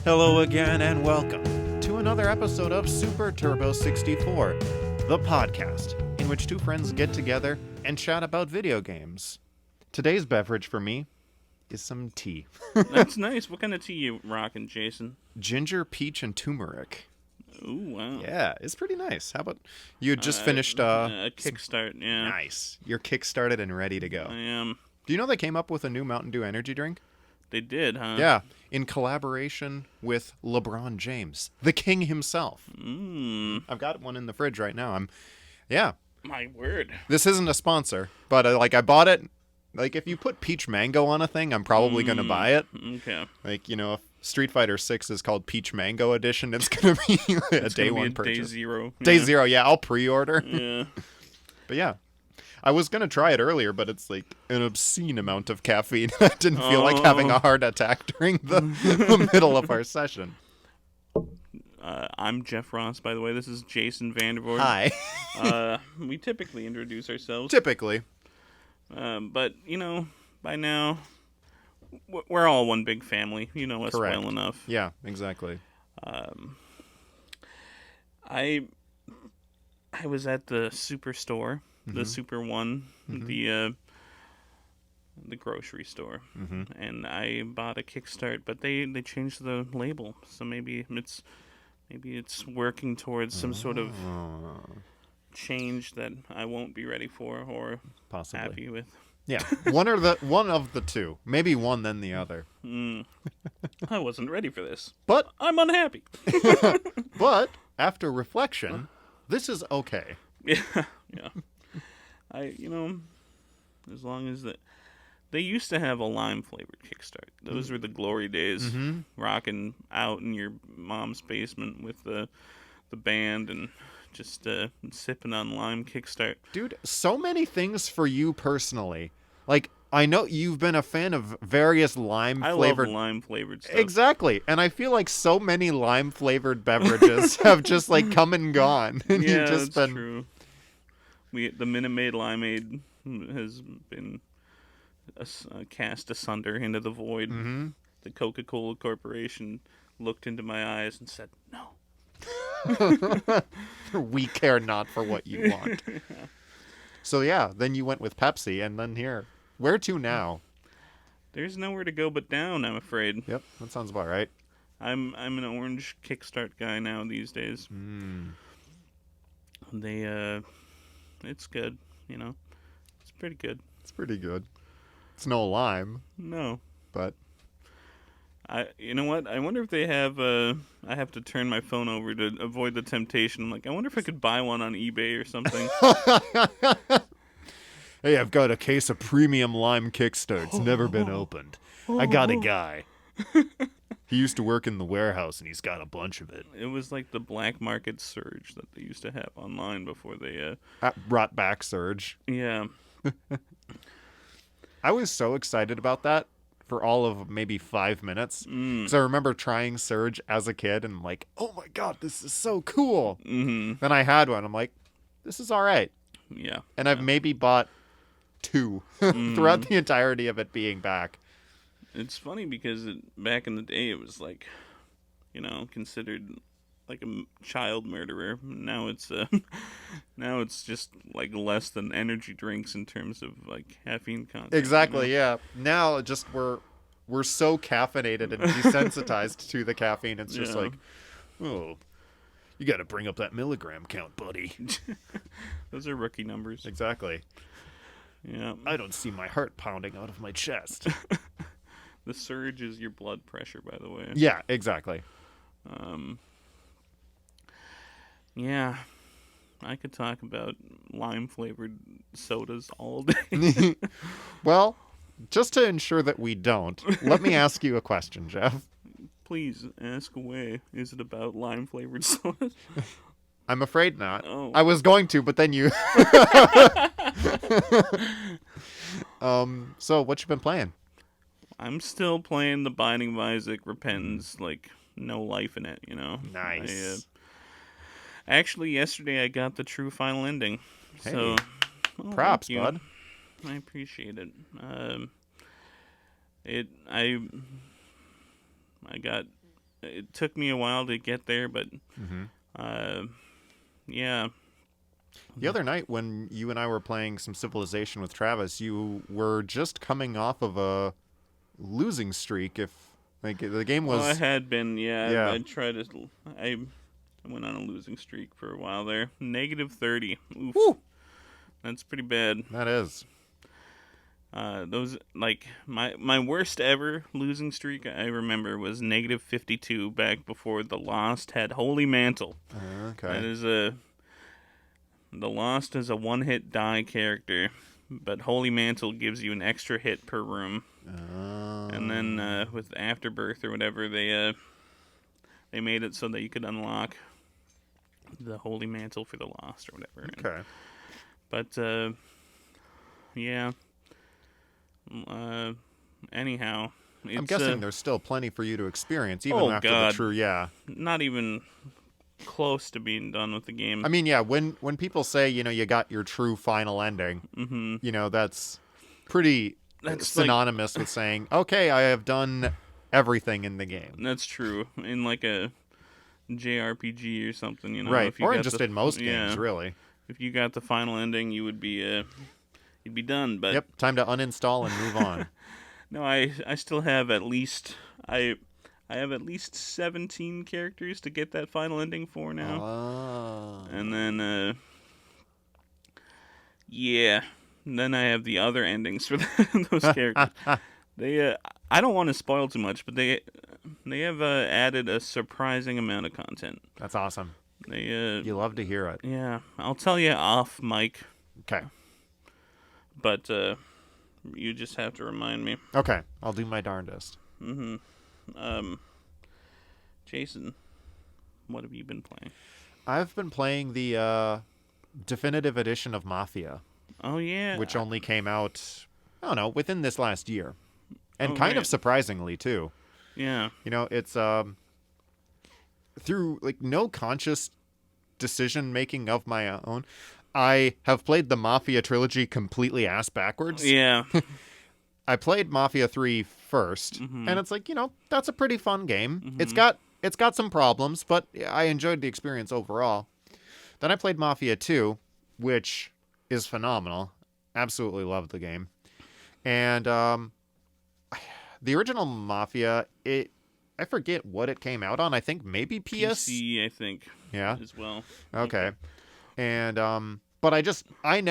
Hello again and welcome to another episode of Super Turbo 64, the podcast in which two friends get together and chat about video games. Today's beverage for me is some tea. That's nice. What kind of tea you rocking, Jason? Ginger, peach, and turmeric. Ooh, wow. Yeah, it's pretty nice. How about you had just finished a kickstart, yeah. Nice. You're kickstarted and ready to go. I am. Do you know they came up with a new Mountain Dew energy drink? They did, huh? Yeah, in collaboration with LeBron James, the king himself. I've got one in the fridge right now. My word. This isn't a sponsor, but I bought it. Like, if you put peach mango on a thing, I'm probably going to buy it. Okay. Like, you know, if Street Fighter 6 is called Peach Mango Edition, it's going to be a day one purchase. Day zero. Day zero, yeah. I'll pre-order. Yeah. But yeah. I was going to try it earlier, but it's like an obscene amount of caffeine. I didn't feel like having a heart attack during the middle of our session. I'm Jeff Ross, by the way. This is Jason Vandervoort. Hi. We typically introduce ourselves. Typically. But, you know, by now, we're all one big family. You know us Correct. well enough. Yeah, exactly. I was at the Superstore, the Super One, the grocery store, and I bought a Kickstart, but they changed the label, so maybe it's working towards some sort of change that I won't be ready for or Possibly. happy with. Yeah, one of the two. Maybe one, then the other. I wasn't ready for this, But I'm unhappy. but after reflection, this is okay. Yeah. As long as they used to have a lime flavored Kickstart. Those were the glory days. Rocking out in your mom's basement with the band and just sipping on lime Kickstart. Dude, so many things for you personally. Like, I know you've been a fan of various lime-flavored... I love lime-flavored stuff. Exactly. And I feel like so many lime-flavored beverages have just, like, come and gone. And Yeah, you've just that's true. The Minute Maid Limeade has been cast asunder into the void. The Coca-Cola Corporation looked into my eyes and said, no. We care not for what you want. So yeah, then you went with Pepsi, and then here. Where to now? There's nowhere to go but down, I'm afraid. Yep, that sounds about right. I'm an orange Kickstart guy now these days. It's good, you know. It's pretty good. It's pretty good. It's no lime. No. But you know what? I wonder if they have. I have to turn my phone over to avoid the temptation. I'm like, I wonder if I could buy one on eBay or something. Hey, I've got a case of premium lime Kickstart. It's never been opened. I got a guy. He used to work in the warehouse, and he's got a bunch of it. It was like the black market surge that they used to have online before they. Brought back Surge. Yeah. I was so excited about that for all of maybe 5 minutes. Because I remember trying Surge as a kid and like, oh my god, this is so cool. Then I had one. I'm like, this is all right. Yeah. And I've maybe bought 2 throughout the entirety of it being back. It's funny because back in the day it was like, you know, considered like a child murderer. Now it's just like less than energy drinks in terms of like caffeine content. Exactly, you know? yeah. Now just we're so caffeinated and desensitized to the caffeine. It's just like, oh, you got to bring up that milligram count, buddy. Those are rookie numbers. Exactly. Yeah. I don't see my heart pounding out of my chest. The surge is your blood pressure, by the way. Yeah, exactly. Yeah, I could talk about lime-flavored sodas all day. Well, just to ensure that we don't, let me ask you a question, Jeff. Please, ask away. Is it about lime-flavored sodas? I'm afraid not. Oh. I was going to, but then you... So, what you been playing? I'm still playing the Binding of Isaac Repentance, like, no life in it, you know? Nice. Actually, yesterday I got the true final ending. Hey, so, props, thank you. bud. I appreciate it. I got it took me a while to get there, but yeah. The other night when you and I were playing some Civilization with Travis, you were just coming off of a losing streak. If like the game was, Well, I had been, yeah. I tried to. I went on a losing streak for a while there. -30. Oof. Woo! That's pretty bad. That is. Those like my worst ever losing streak I remember was -52 back before the Lost had Holy Mantle. Okay. That is the Lost is a one-hit die character, but Holy Mantle gives you an extra hit per room. And then with Afterbirth or whatever, they made it so that you could unlock the Holy Mantle for the Lost or whatever. Okay. But yeah. Anyhow, I'm guessing there's still plenty for you to experience, even after God. the true. Yeah. Not even close to being done with the game. I mean, yeah. When people say you got your true final ending, that's pretty synonymous with saying, okay, I have done everything in the game. That's true. In like a JRPG or something, right? If you or got just in most games, really. If you got the final ending, you would be you'd be done. But yep, time to uninstall and move on. No, I still have at least I have at least 17 characters to get that final ending for now. Oh. And then then I have the other endings for those characters. They I don't want to spoil too much, but they have added a surprising amount of content. That's awesome. You love to hear it. Yeah, I'll tell you off mic. Okay. But you just have to remind me. Okay, I'll do my darndest. Jason, what have you been playing? I've been playing the definitive edition of Mafia. Oh, yeah. Which only came out, I don't know, within this last year. And kind of surprisingly, too. Yeah. It's through like no conscious decision making of my own, I have played the Mafia trilogy completely ass backwards. Yeah. I played Mafia 3 first, and it's like, that's a pretty fun game. It's got some problems, but I enjoyed the experience overall. Then I played Mafia 2, which is phenomenal. Absolutely loved the game. And the original Mafia, I forget what it came out on. I think maybe PS. PC, I think. Yeah. As well. Okay. And but I just kind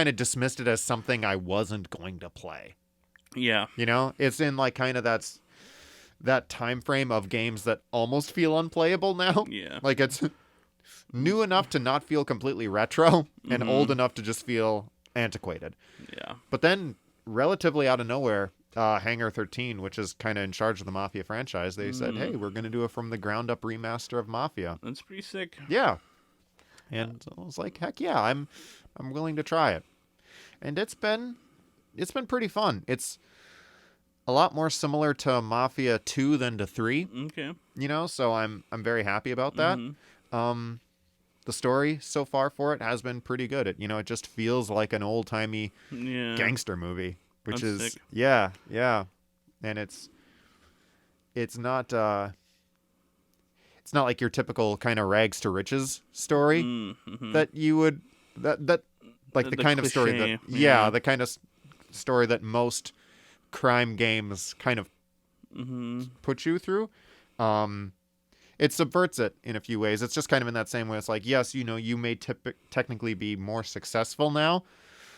of dismissed it as something I wasn't going to play. Yeah. It's in like kind of that time frame of games that almost feel unplayable now. Yeah. Like it's new enough to not feel completely retro and old enough to just feel antiquated. Yeah. But then relatively out of nowhere, Hangar 13, which is kind of in charge of the Mafia franchise, they said, hey, we're going to do a from the ground up remaster of Mafia. That's pretty sick. Yeah. And I was like, heck yeah, I'm willing to try it. And it's been pretty fun. It's a lot more similar to Mafia 2 than to 3. Okay. So I'm very happy about that. The story so far for it has been pretty good. It just feels like an old-timey gangster movie, which That's is sick. Yeah. And it's not like your typical kind of rags to riches story that you would that like the kind of story that the kind of story that most crime games kind of put you through. It subverts it in a few ways. It's just kind of in that same way. It's like, yes, you may technically be more successful now,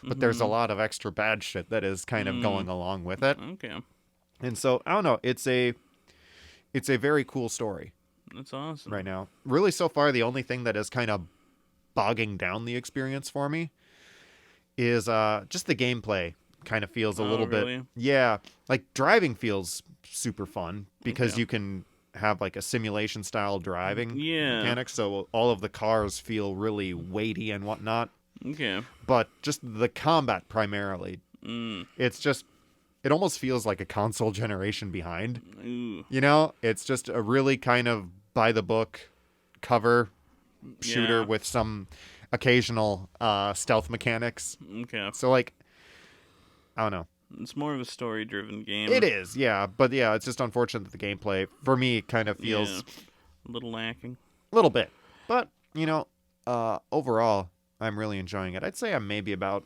but there's a lot of extra bad shit that is kind of going along with it. Okay. And so, I don't know. It's a very cool story. That's awesome. Right now. Really, so far, the only thing that is kind of bogging down the experience for me is just the gameplay kind of feels a little bit. Yeah. Like, driving feels super fun because you can have like a simulation style driving mechanic, so all of the cars feel really weighty and whatnot. Okay. But just the combat primarily, it's just, it almost feels like a console generation behind. Ooh. It's just a really kind of by the book cover shooter with some occasional stealth mechanics. Okay. So like, I don't know. It's more of a story-driven game. It is, yeah. But yeah, it's just unfortunate that the gameplay, for me, kind of feels a little lacking. A little bit. But, overall, I'm really enjoying it. I'd say I'm maybe about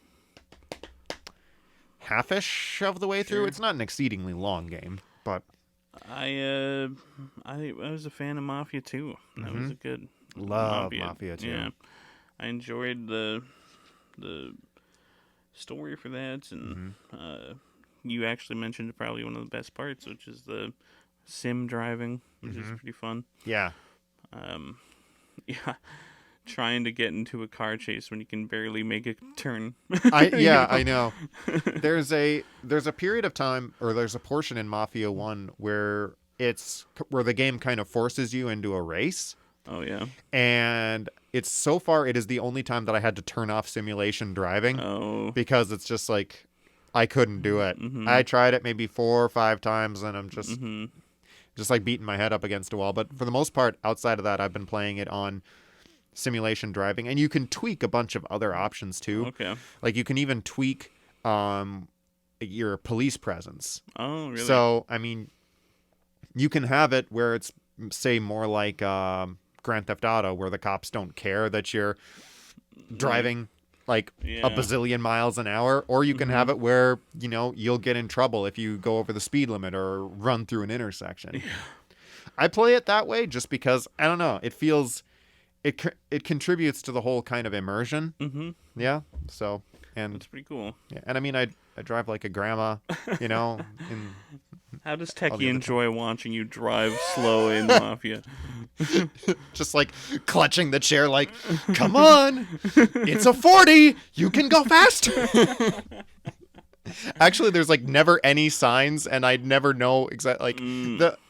half-ish of the way through. It's not an exceedingly long game, but I was a fan of Mafia 2. That was a good love Mafia 2. Yeah. I enjoyed the story for that, and you actually mentioned probably one of the best parts, which is the sim driving, which is pretty fun. Yeah. Yeah, trying to get into a car chase when you can barely make a turn. I know. There's a period of time, or there's a portion in Mafia 1 where the game kind of forces you into a race. Oh yeah. And it is the only time that I had to turn off simulation driving. Oh. Because it's just like I couldn't do it. I tried it maybe 4 or 5 times, and I'm just like beating my head up against a wall. But for the most part, outside of that, I've been playing it on simulation driving, and you can tweak a bunch of other options too. Okay. Like you can even tweak your police presence. Oh, really? So, I mean, you can have it where it's, say, more like Grand Theft Auto, where the cops don't care that you're driving a bazillion miles an hour, or you can have it where, you'll get in trouble if you go over the speed limit or run through an intersection. Yeah. I play it that way just because, I don't know, it feels, it contributes to the whole kind of immersion. Mm-hmm. Yeah. So, and that's pretty cool. Yeah. And I mean, I drive like a grandma, How does Techie enjoy watching you drive slow in Mafia? Just like clutching the chair like, come on, it's a 40, you can go faster. Actually, there's like never any signs, and I'd never know exactly.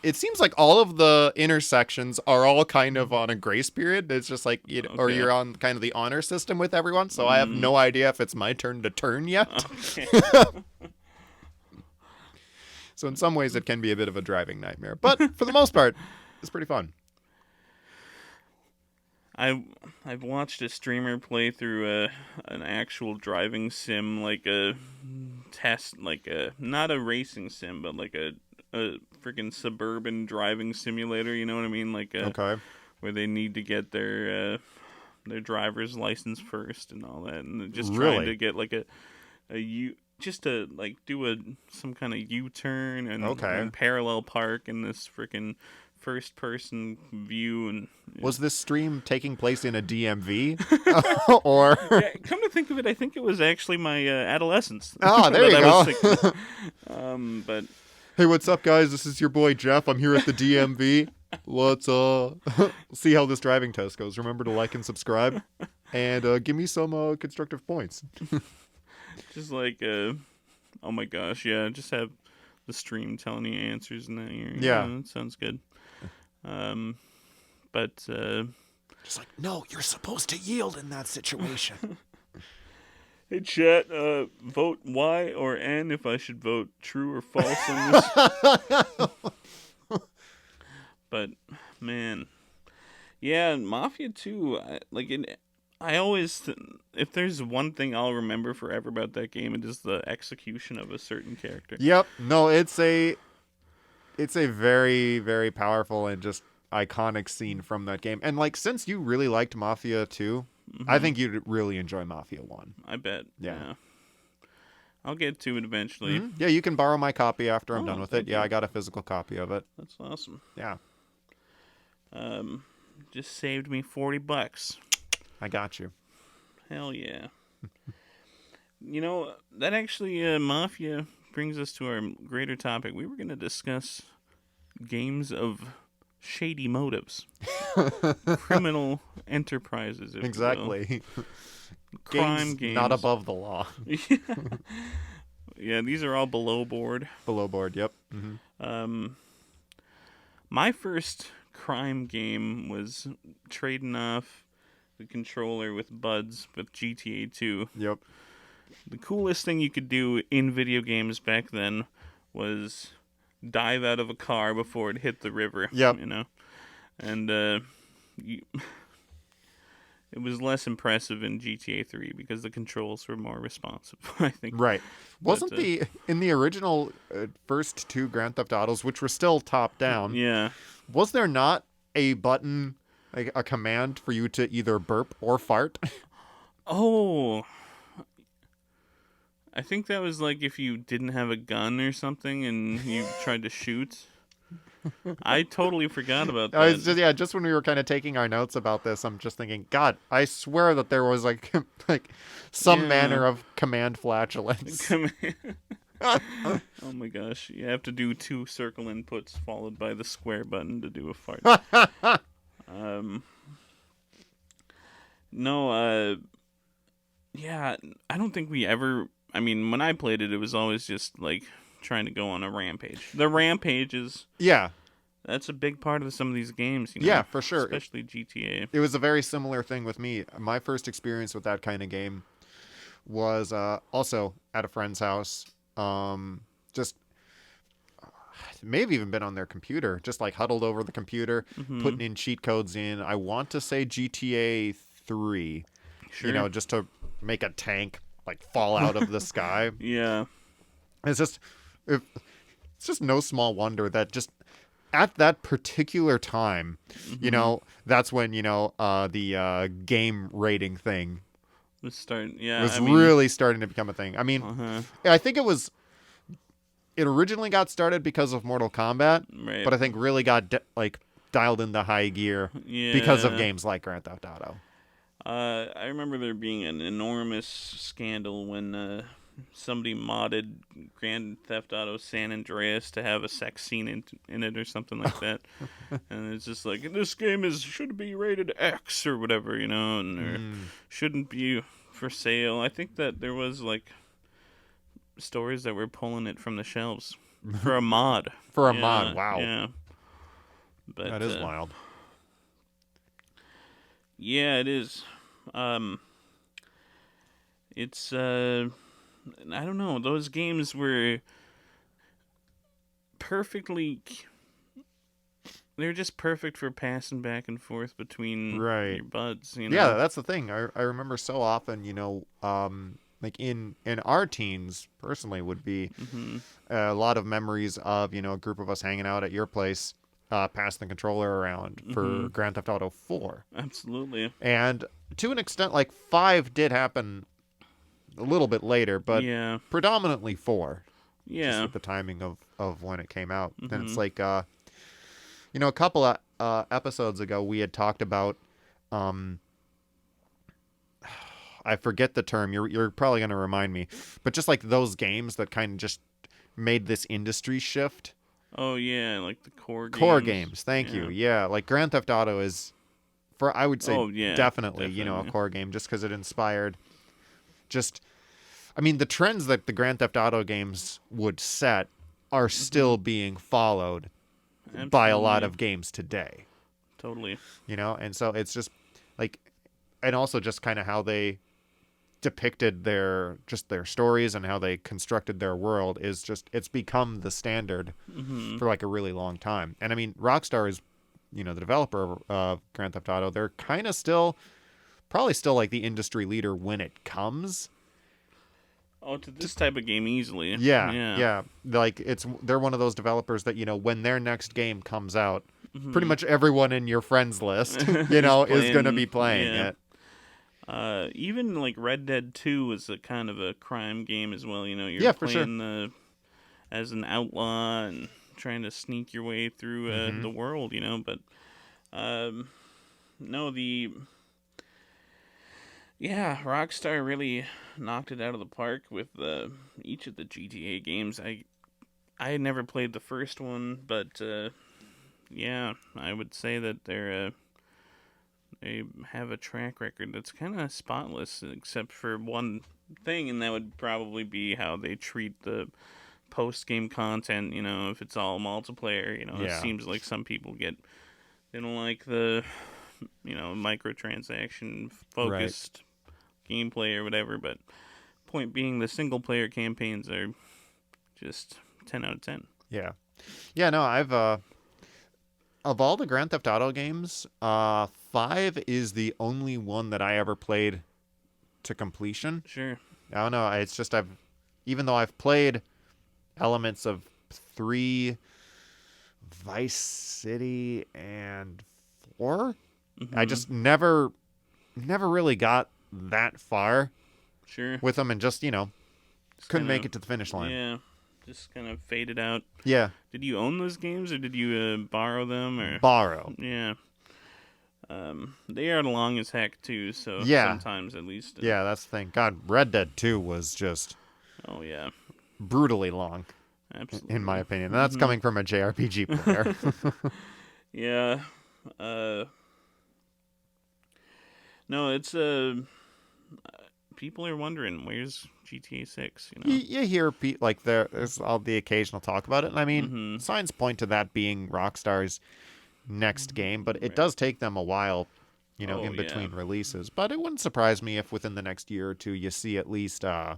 It seems like all of the intersections are all kind of on a grace period. It's just like, or you're on kind of the honor system with everyone. So I have no idea if it's my turn to turn yet. Okay. So in some ways, it can be a bit of a driving nightmare, but for the most part, it's pretty fun. I've watched a streamer play through an actual driving sim, like a test, like not a racing sim, but like a freaking suburban driving simulator. You know what I mean? Like where they need to get their driver's license first and all that, and just trying to get like just to like do some kind of U-turn and parallel park in this freaking first person view. And was this stream taking place in a DMV or come to think of it, I think it was actually my adolescence. There you go. But hey, what's up, guys? This is your boy Jeff. I'm here at the DMV. Let's see how this driving test goes. Remember to like and subscribe, and give me some constructive points. Just like oh my gosh, yeah, just have the stream telling you answers in that ear. Yeah, that sounds good. But just like, no, you're supposed to yield in that situation. Hey chat, vote Y or N if I should vote true or false on this. But man, yeah, Mafia 2, I always, if there's one thing I'll remember forever about that game, it is the execution of a certain character. Yep. No, it's a very, very powerful and just iconic scene from that game. And since you really liked Mafia 2, I think you'd really enjoy Mafia 1. I bet. Yeah. I'll get to it eventually. Mm-hmm. Yeah, you can borrow my copy after I'm done with it. Yeah, I got a physical copy of it. That's awesome. Yeah. Just saved me $40. I got you. Hell yeah. That actually, Mafia brings us to our greater topic. We were going to discuss games of shady motives. Criminal enterprises, if exactly. you will. Crime games. Not above the law. Yeah, these are all below board. Below board, yep. Mm-hmm. My first crime game was trading off the controller with buds with GTA 2. Yep. The coolest thing you could do in video games back then was dive out of a car before it hit the river. Yep. And It was less impressive in GTA 3 because the controls were more responsive, I think. Right. But, Wasn't in the original first two Grand Theft Autos, which were still top down, yeah. was there not a button, like a command for you to either burp or fart? Oh, I think that was like if you didn't have a gun or something and you tried to shoot. I totally forgot about I was that. just when we were kind of taking our notes about this, I'm just thinking, God, I swear that there was like like some Yeah. manner of command flatulence. Come here. Oh my gosh. You have to do 2 circle inputs followed by the square button to do a fart. No, yeah, I don't think we ever. I mean, when I played it was always just like trying to go on a rampage. The rampages, Yeah. that's a big part of some of these games, you know? Yeah, for sure. Especially GTA. It was a very similar thing with me. My first experience with that kind of game was also at a friend's house. Just maybe even been on their computer, just like huddled over the computer, putting in cheat codes in. I want to say GTA 3, Sure. you know, just to make a tank like fall out of the sky. Yeah. It's just no small wonder that just at that particular time, you know, that's when, you know, the game rating thing Was really starting to become a thing. I mean, Uh-huh. I think it originally got started because of Mortal Kombat, Right. but I think really got dialed into high gear because of games like Grand Theft Auto. I remember there being an enormous scandal when somebody modded Grand Theft Auto San Andreas to have a sex scene in it or something like that. And it's just like, this game should be rated X or whatever, you know, and or shouldn't be for sale. I think that there was like stores that were pulling it from the shelves for a mod. For a mod, wow. Yeah. But, that is wild. Yeah, it is. It's I don't know. Those games were they're just perfect for passing back and forth between your buds, you know. Yeah, that's the thing. I remember so often, you know, like in our teens, personally, would be a lot of memories of, you know, a group of us hanging out at your place, passing the controller around for Grand Theft Auto 4. Absolutely. And to an extent, like 5 did happen a little bit later, but predominantly 4. Yeah. Just with the timing of when it came out. And it's like, you know, a couple of episodes ago, we had talked about, I forget the term. You're probably going to remind me, but just like those games that kind of just made this industry shift. Oh yeah, like the core games. Thank you. Yeah, like Grand Theft Auto is, I would say, definitely, you know, a core game, just because it inspired. I mean, the trends that the Grand Theft Auto games would set are still being followed by a lot of games today. Totally. You know, and so it's just like, and also just kind of how they depicted their stories and how they constructed their world is just, it's become the standard for like a really long time. And I mean, Rockstar is, you know, the developer of Grand Theft Auto. They're kind of probably still like the industry leader when it comes. Oh, to this type of game easily. Yeah. Like they're one of those developers that, you know, when their next game comes out, pretty much everyone in your friends list, you know, is going to be playing it. Even like Red Dead 2 was a kind of a crime game as well. You know, you're playing as an outlaw and trying to sneak your way through the world. You know, but Rockstar really knocked it out of the park with each of the GTA games. I had never played the first one, but I would say that they have a track record that's kind of spotless, except for one thing, and that would probably be how they treat the post-game content. You know, if it's all multiplayer, you know, it seems like some people they don't like the, you know, microtransaction focused gameplay or whatever. But point being, the single-player campaigns are just 10 out of 10. Yeah. No, I've of all the Grand Theft Auto games, 5 is the only one that I ever played to completion. Sure. I don't know. It's just even though I've played elements of 3, Vice City, and 4, I just never really got that far Sure. with them, and just couldn't make kinda- it to the finish line. Yeah. Just kind of faded out. Yeah. Did you own those games, or did you borrow them, or? Borrow. Yeah. They are long as heck too. So Yeah. sometimes at least. Yeah, that's the thing. God, Red Dead 2 was just Oh yeah. brutally long, Absolutely. in my opinion. And that's coming from a JRPG player. Yeah. No, it's people are wondering where's GTA 6. You hear there's all the occasional talk about it, and I mean, signs point to that being Rockstar's next game, but it does take them a while, in between releases. But it wouldn't surprise me if within the next year or two you see at least I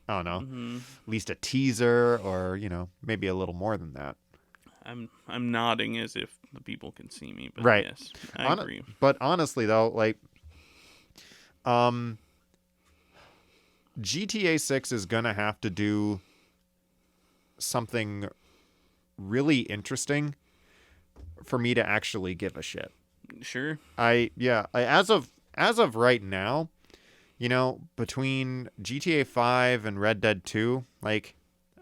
don't know, at least a teaser, or maybe a little more than that. I'm nodding as if the people can see me, but Right. yes, I agree. But honestly, though, GTA 6 is gonna have to do something really interesting for me to actually give a shit. Sure. As of right now, between GTA 5 and Red Dead 2,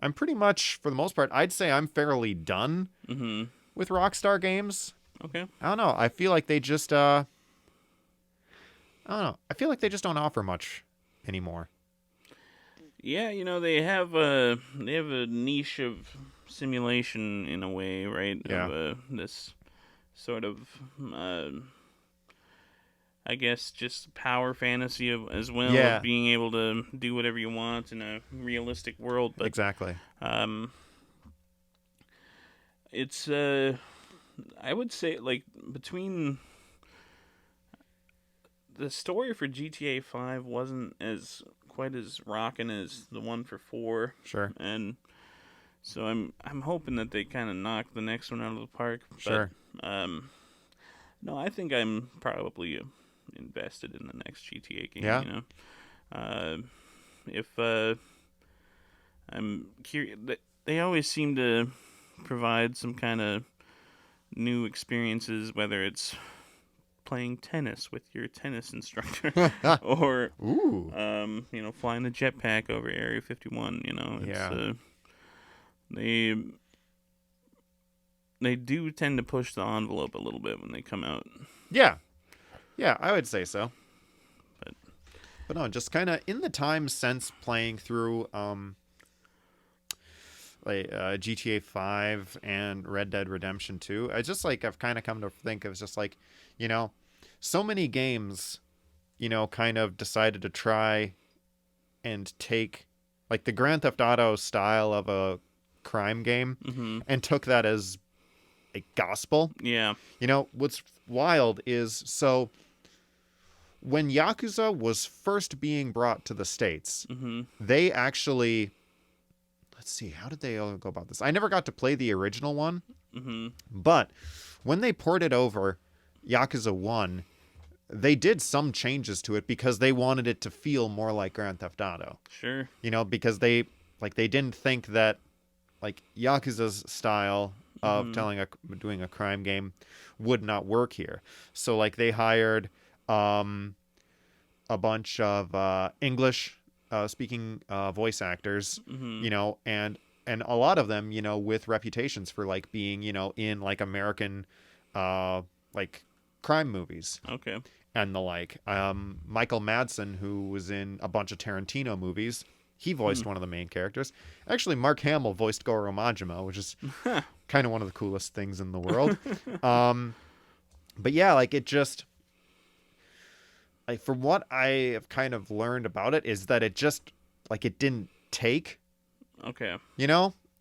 I'm pretty much, for the most part, I'd say I'm fairly done with Rockstar games. Okay. I don't know. I feel like they just I don't know. I feel like they just don't offer much anymore. Yeah, they have a niche of simulation in a way, right? Yeah. Of this sort of I guess just power fantasy as well, Yeah. of being able to do whatever you want in a realistic world. But Exactly. it's I would say between the story for GTA 5 wasn't quite as rocking as the one for 4. Sure. And so I'm hoping that they kind of knock the next one out of the park. Sure. But, no, I think I'm probably invested in the next GTA game. Yeah. If I'm curious, they always seem to provide some kind of new experiences, whether it's playing tennis with your tennis instructor or Ooh. flying the jetpack over Area 51. It's, they do tend to push the envelope a little bit when they come out. Yeah, I would say so. But no, just kind of in the time since playing through GTA 5 and Red Dead Redemption 2, I just I've kind of come to think of just so many games, kind of decided to try and take the Grand Theft Auto style of a crime game and took that as a gospel. Yeah. What's wild is, so when Yakuza was first being brought to the States, they actually, let's see, how did they go about this? I never got to play the original one, but when they ported over Yakuza 1, they did some changes to it because they wanted it to feel more like Grand Theft Auto. Sure. Because they didn't think that Yakuza's style of doing a crime game would not work here. So they hired a bunch of English speaking voice actors, and a lot of them, with reputations for being, in American crime movies. Okay. And the Michael Madsen, who was in a bunch of Tarantino movies, he voiced one of the main characters. Actually, Mark Hamill voiced Goro Majima, which is kind of one of the coolest things in the world. But yeah, it just, from what I have kind of learned about it, is that it just it didn't take. Okay.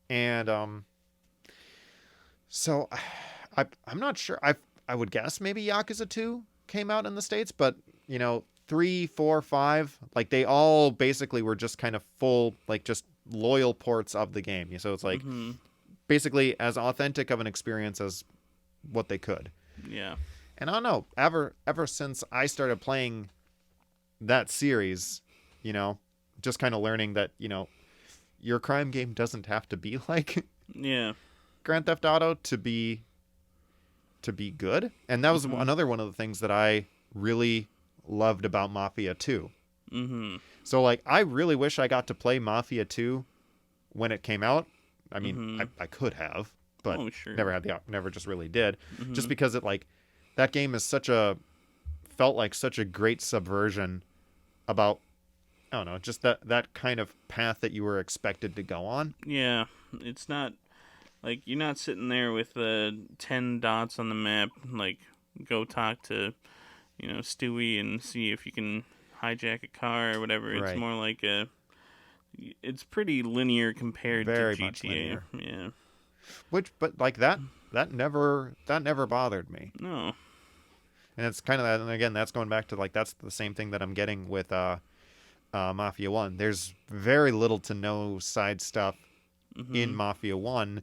And so I'm not sure. I would guess maybe Yakuza 2 came out in the States, but 3, 4, 5, they all basically were just kind of full, just loyal ports of the game. So it's basically as authentic of an experience as what they could. Yeah. And I don't know, ever since I started playing that series, you know, just kind of learning that, you know, your crime game doesn't have to be like Yeah. Grand Theft Auto to be good. And that was another one of the things that I really loved about Mafia 2. Mm-hmm. So like I really wish I got to play Mafia 2 when it came out. I mean, I could have, but sure. never just really did. Just because it like that game is felt like such a great subversion about, I don't know, just that kind of path that you were expected to go on. Yeah, it's not like you're not sitting there with 10 dots on the map, like go talk to, Stewie and see if you can hijack a car or whatever. It's Right. more like it's pretty linear compared Very to much GTA. linear. Yeah. But like that never bothered me. No. And it's kind of that, and again, that's going back to like that's the same thing that I'm getting with Mafia 1. There's very little to no side stuff in Mafia 1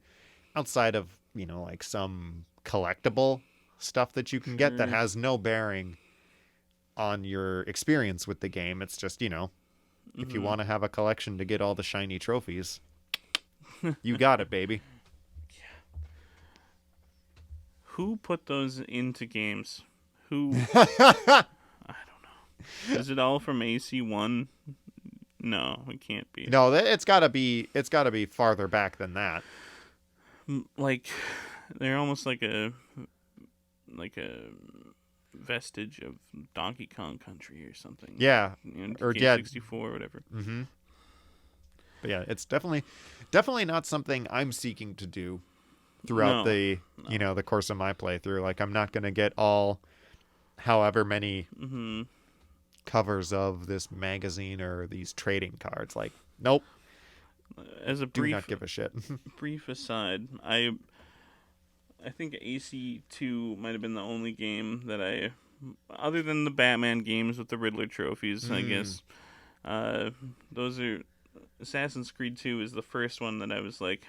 outside of, like some collectible stuff that you can get that has no bearing on your experience with the game. It's just, if you want to have a collection to get all the shiny trophies, you got it, baby. Who put those into games? Who? I don't know. Is it all from AC1? No, it can't be. No, it's got to be farther back than that. Like they're almost like a vestige of Donkey Kong Country or something. Yeah, or 64 or whatever. Mm-hmm. But yeah, it's definitely not something I'm seeking to do throughout the course of my playthrough. Like I'm not gonna get all however many covers of this magazine or these trading cards. Like, nope. As a do not give a shit. Brief aside, I think AC2 might have been the only game that I, other than the Batman games with the Riddler trophies, I guess, those are, Assassin's Creed 2 is the first one that I was like,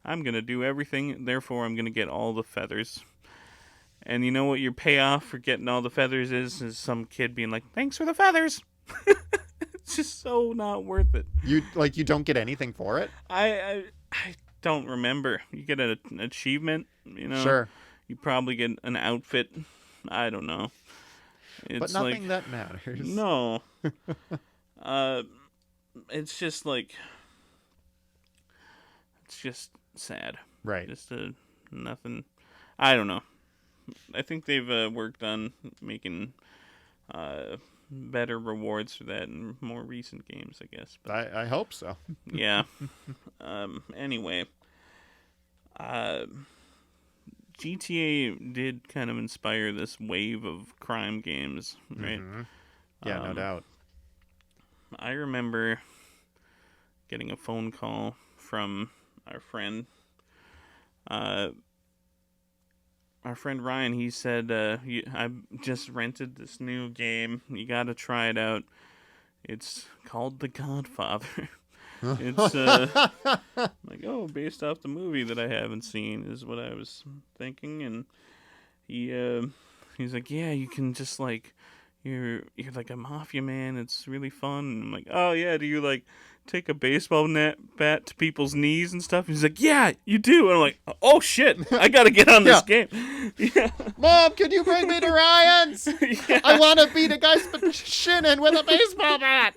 I'm going to do everything, therefore I'm going to get all the feathers. And you know what your payoff for getting all the feathers is some kid being like, thanks for the feathers. It's just so not worth it. You don't get anything for it? I don't remember. You get an achievement, Sure. You probably get an outfit. I don't know. But nothing that matters. No. It's just like, it's just sad. Right. Just nothing. I don't know. I think they've worked on making better rewards for that in more recent games, I guess. But I hope so. Yeah. Anyway, GTA did kind of inspire this wave of crime games, right? Mm-hmm. Yeah, no doubt. I remember getting a phone call from our friend. Our friend Ryan, he said, I just rented this new game. You got to try it out. It's called The Godfather. It's like, based off the movie that I haven't seen is what I was thinking. And he's like, yeah, you can just like, you're like a mafia man. It's really fun. And I'm like, oh yeah, do you like take a baseball bat to people's knees and stuff? He's like, yeah, you do. And I'm like, oh shit, I gotta get on this game. Yeah. Mom, could you bring me to Ryan's? Yeah. I want to beat a guy's shin in with a baseball bat.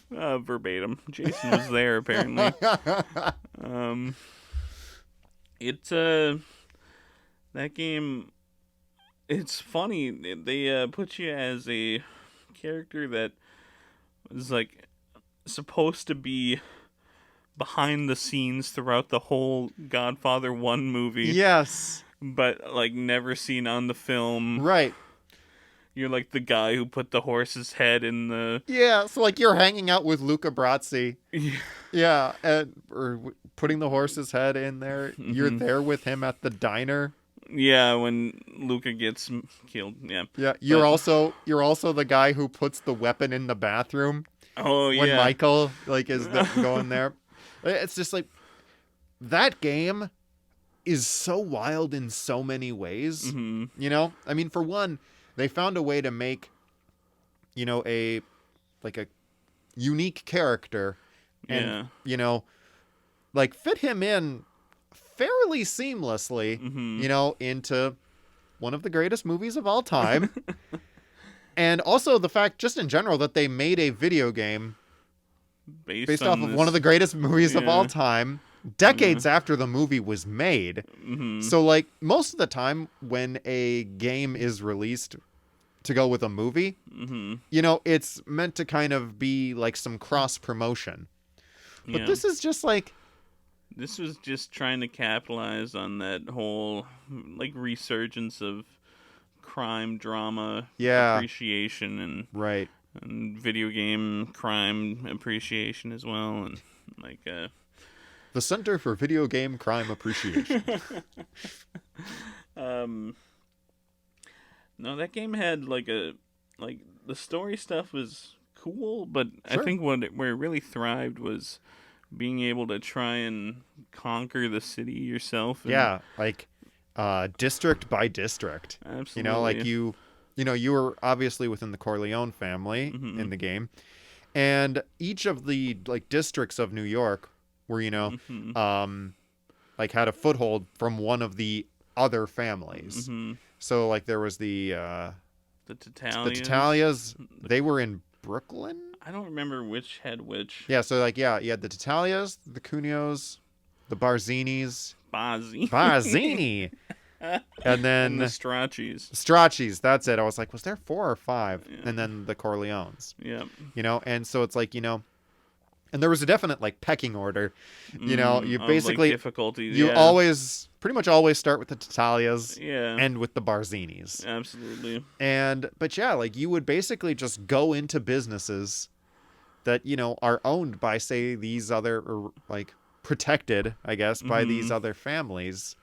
Verbatim. Jason was there apparently. That game. It's funny. They put you as a character that is like supposed to be behind the scenes throughout the whole Godfather 1 movie. Yes. But like never seen on the film. Right. You're like the guy who put the horse's head in the... Yeah, so like you're hanging out with Luca Brasi. Yeah, or putting the horse's head in there. Mm-hmm. You're there with him at the diner. Yeah, when Luca gets killed. Yeah. Yeah, you're also the guy who puts the weapon in the bathroom. Oh yeah. When Michael is going there. It's just like that game is so wild in so many ways. Mm-hmm. You know, I mean, for one, they found a way to make, you know, a unique character, and Yeah. you know, like fit him in fairly seamlessly, Mm-hmm. you know, into one of the greatest movies of all time. And also the fact, just in general, that they made a video game based off of one of the greatest movies of all time, decades after the movie was made. Mm-hmm. So, like, most of the time when a game is released to go with a movie, Mm-hmm. you know, it's meant to kind of be like some cross promotion. But this is just like... This was just trying to capitalize on that whole, like, resurgence of crime drama appreciation and video game crime appreciation as well, and like the Center for Video Game Crime Appreciation. No, that game had the story stuff was cool, but Sure. I think where it really thrived was being able to try and conquer the city yourself. And, like district by district. absolutely. You know, like you were obviously within the Corleone family in the game, and each of the like districts of New York were, you know, like had a foothold from one of the other families. So like there was the Tatalias. They were in Brooklyn. I don't remember which had which. Yeah, so like you had the Tatalias, the Cuneos, the Barzinis. Barzini. And then and the Strachis. Strachis, that's it. I was like, was there 4 or 5? Yeah. And then the Corleones. Yeah. You know, and so it's like, you know, and there was a definite like pecking order. You know, you basically like difficulties. you pretty much always start with the Tatalias Yeah. and with the Barzinis. Absolutely. But yeah, like you would basically just go into businesses that, you know, are owned by, say, these other, or like protected, I guess, by these other families.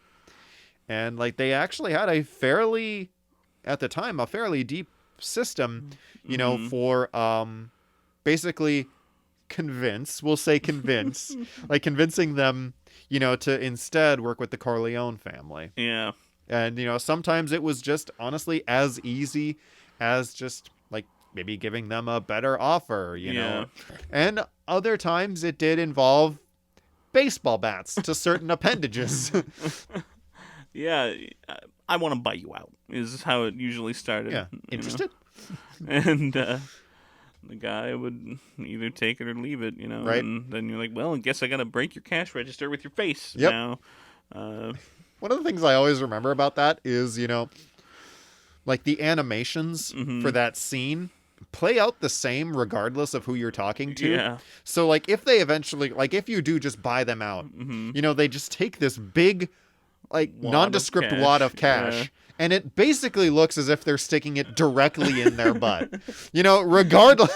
And like they actually had at the time, a fairly deep system, you know, for basically like convincing them, you know, to instead work with the Corleone family. Yeah. And, you know, sometimes it was just honestly as easy as just like maybe giving them a better offer, you know. And other times it did involve baseball bats to certain appendages. Yeah. I want to buy you out is how it usually started. Yeah. Interested? And the guy would either take it or leave it, you know. Right. And then you're like, well, I guess I got to break your cash register with your face Yep. now. One of the things I always remember about that is, you know, like the animations for that scene play out the same regardless of who you're talking to. Yeah. So like if they eventually, like if you do just buy them out, you know, they just take this big like nondescript wad of cash. And it basically looks as if they're sticking it directly in their butt. You know, regardless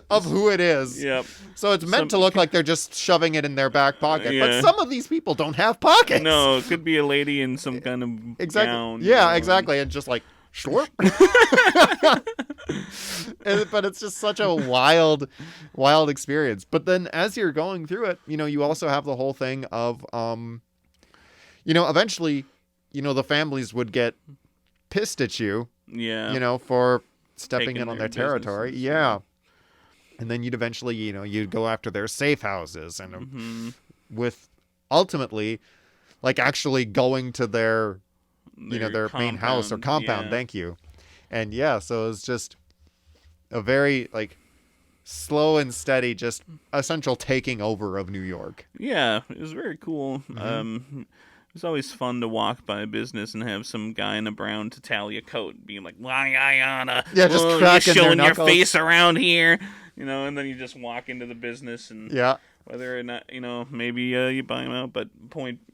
of who it is. Yep. So it's meant to look like they're just shoving it in their back pocket. But some of these people don't have pockets. No, it could be a lady in some kind of gown. Yeah, exactly. And just like, sure. But it's just such a wild experience. But then as you're going through it, you know, you also have the whole thing of, you know, eventually, you know, the families would get pissed at you, you know, for stepping in on their territory. Yeah. And then you'd eventually, you know, you'd go after their safe houses and with ultimately like actually going to their you know, their main house or compound. Thank you. And yeah, so it was just a very like slow and steady, just essential taking over of New York. Yeah, it was very cool. It was always fun to walk by a business and have some guy in a brown Tatalia coat being like, "Why I oughta, just cracking showing their your knuckles. face around here," you know, and then you just walk into the business and whether or not, you know, maybe you buy them out, but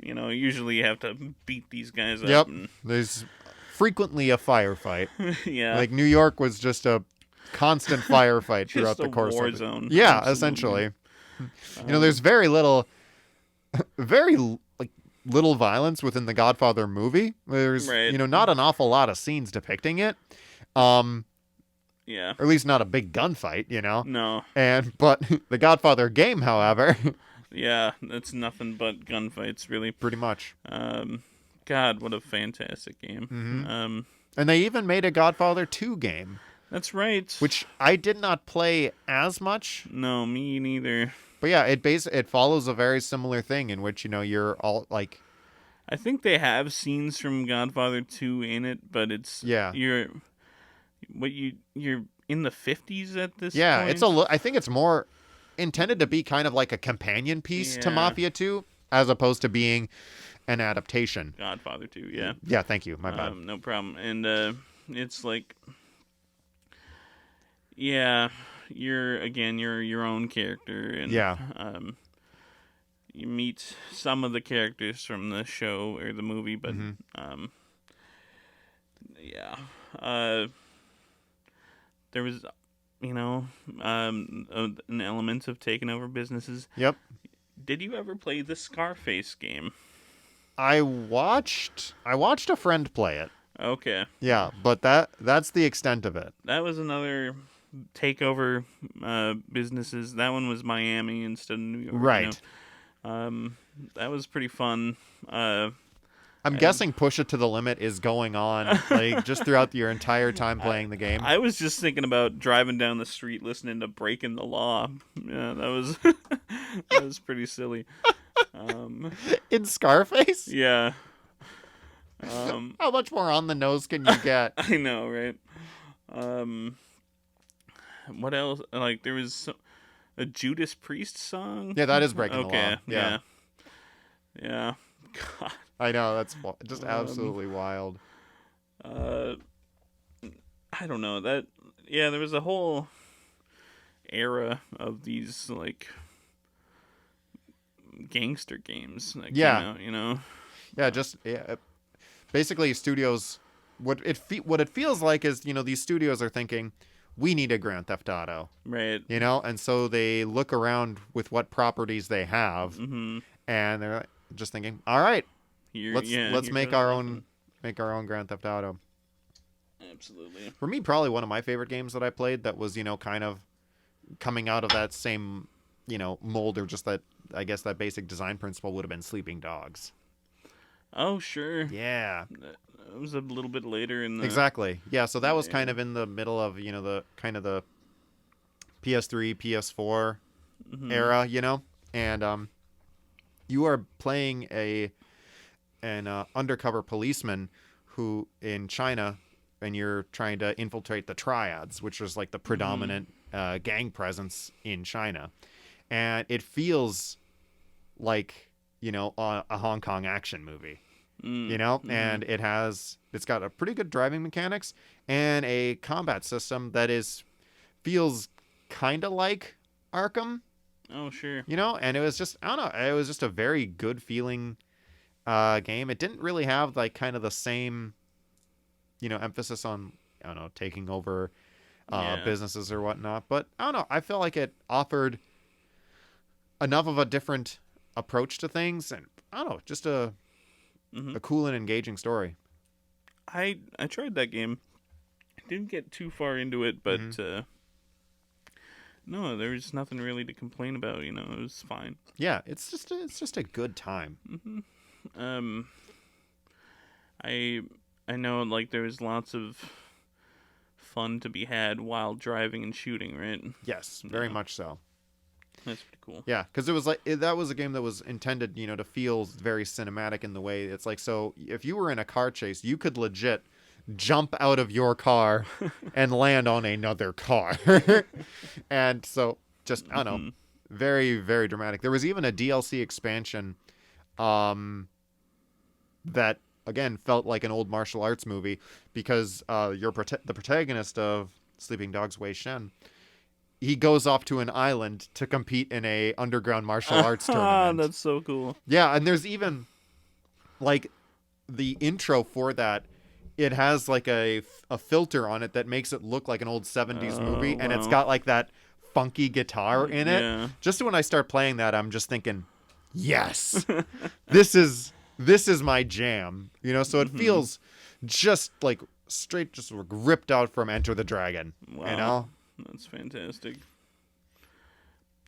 you know, usually you have to beat these guys up. Yep. And... There's frequently a firefight. Yeah. Like New York was just a constant firefight throughout the course war of it. zone. Yeah, Absolutely. essentially. You know, there's very little violence within the Godfather movie. There's you know, not an awful lot of scenes depicting it. Yeah. Or at least not a big gunfight, you know. No. But the Godfather game, however, Yeah, it's nothing but gunfights, really. Pretty much. God, what a fantastic game. Mm-hmm. And they even made a Godfather 2 game. That's right. Which I did not play as much. No, me neither. But yeah, it follows a very similar thing in which, you're all like... I think they have scenes from Godfather 2 in it, but it's... Yeah. You're in the 50s at this point? Yeah, I think it's more intended to be kind of like a companion piece to Mafia 2, as opposed to being an adaptation. Godfather 2, yeah. Yeah, thank you. My bad. No problem. And it's like... Yeah, you're your own character, and you meet some of the characters from the show or the movie, but there was an element of taking over businesses. Yep. Did you ever play the Scarface game? I watched a friend play it. Okay. Yeah, but that's the extent of it. That was another takeover businesses. That one was Miami instead of New York. Right. That was pretty fun. I'm guessing Push It to the Limit is going on like just throughout your entire time playing the game. I was just thinking about driving down the street listening to Breaking the Law. Yeah, that was that was pretty silly. In Scarface? Yeah. How much more on the nose can you get? I know, right? What else? Like, there was a Judas Priest song? Yeah, that is Breaking the Law. Yeah. God. I know, that's just absolutely wild. I don't know. There was a whole era of these, like, gangster games that came out, Yeah, basically studios, what it feels like is, these studios are thinking, we need a Grand Theft Auto. Right. And so they look around with what properties they have, mm-hmm. and they're just thinking, all right, let's make our own Grand Theft Auto. Absolutely. For me, probably one of my favorite games that I played that was, kind of coming out of that same, mold, or just that, I guess that basic design principle would have been Sleeping Dogs. Oh, sure. Yeah. It was a little bit later in the... Exactly. Yeah, so that was kind of in the middle of, the kind of the PS3, PS4 era, and you are playing an undercover policeman who in China, and you're trying to infiltrate the triads, which is like the predominant gang presence in China. And it feels like, a Hong Kong action movie. And it's got a pretty good driving mechanics and a combat system that feels kind of like Arkham. Oh, sure. And it was just, I don't know, it was just a very good feeling game. It didn't really have like kind of the same, emphasis on, I don't know, taking over businesses or whatnot. But I don't know, I felt like it offered enough of a different approach to things, and I don't know, just a cool and engaging story. I tried that game. Didn't get too far into it, but no, there was nothing really to complain about. It was fine. Yeah, it's just a good time. I know, like, there was lots of fun to be had while driving and shooting, right? Yes, very much so. That's pretty cool. Yeah, because it was like that was a game that was intended, to feel very cinematic in the way it's like. So if you were in a car chase, you could legit jump out of your car and land on another car, and so just I don't know, very very dramatic. There was even a DLC expansion, that again felt like an old martial arts movie because the protagonist of Sleeping Dogs, Wei Shen. He goes off to an island to compete in a underground martial arts tournament. That's so cool. Yeah, and there's even, like, the intro for that, it has, like, a filter on it that makes it look like an old 70s movie, and it's got, like, that funky guitar in it. Yeah. Just when I start playing that, I'm just thinking, yes, this is my jam. So it feels just, like, straight, just ripped out from Enter the Dragon. Wow. That's fantastic.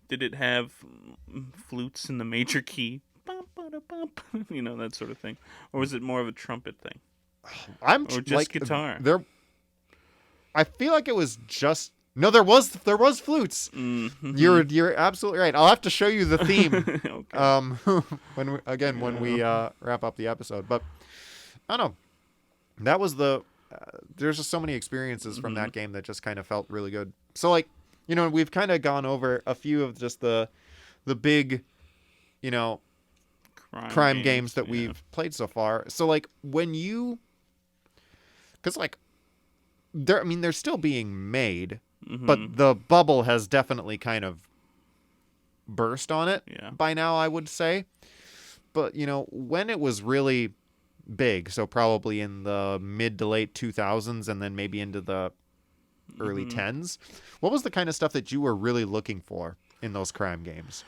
did it have flutes in the major key? You know, that sort of thing. Or was it more of a trumpet thing? Or just like guitar? there. I feel like it was just no. There was flutes. Mm-hmm. You're absolutely right. I'll have to show you the theme. Okay. When we wrap up the episode. But I don't know. That was the. There's just so many experiences from that game that just kind of felt really good. So like, you know, we've kind of gone over a few of just the big, you know, crime games that we've played so far. So like when you, because like, they're still being made, but the bubble has definitely kind of burst on it by now, I would say. But you know, when it was really big, so probably in the mid to late 2000s and then maybe into the early 10s, what was the kind of stuff that you were really looking for in those crime games?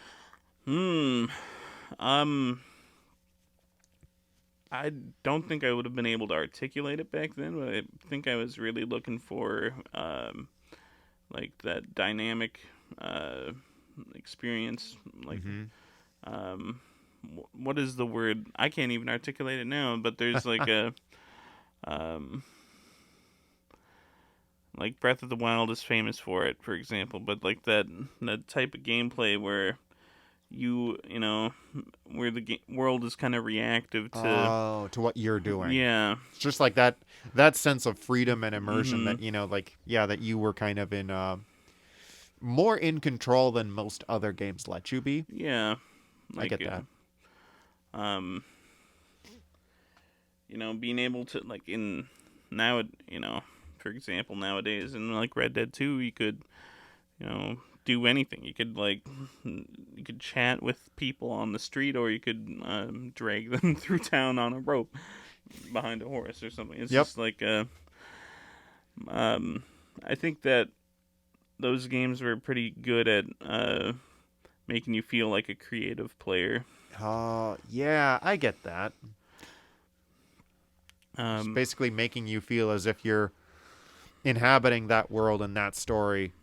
I don't think I would have been able to articulate it back then, but I think I was really looking for like that dynamic experience. Like, what is the word? I can't even articulate it now. But there's like a like Breath of the Wild is famous for it, for example. But like that type of gameplay where you know, where the world is kind of reactive to what you're doing. Yeah. It's just like that sense of freedom and immersion that, you know, like, that you were kind of in, more in control than most other games let you be. Yeah. Like, I get that. You know, being able to, like, now, you know, for example, nowadays in, like, Red Dead 2, you could, you know, do anything. You could chat with people on the street, or you could drag them through town on a rope behind a horse or something. It's just like I think that those games were pretty good at making you feel like a creative player. Yeah, I get that. Just basically making you feel as if you're inhabiting that world and that story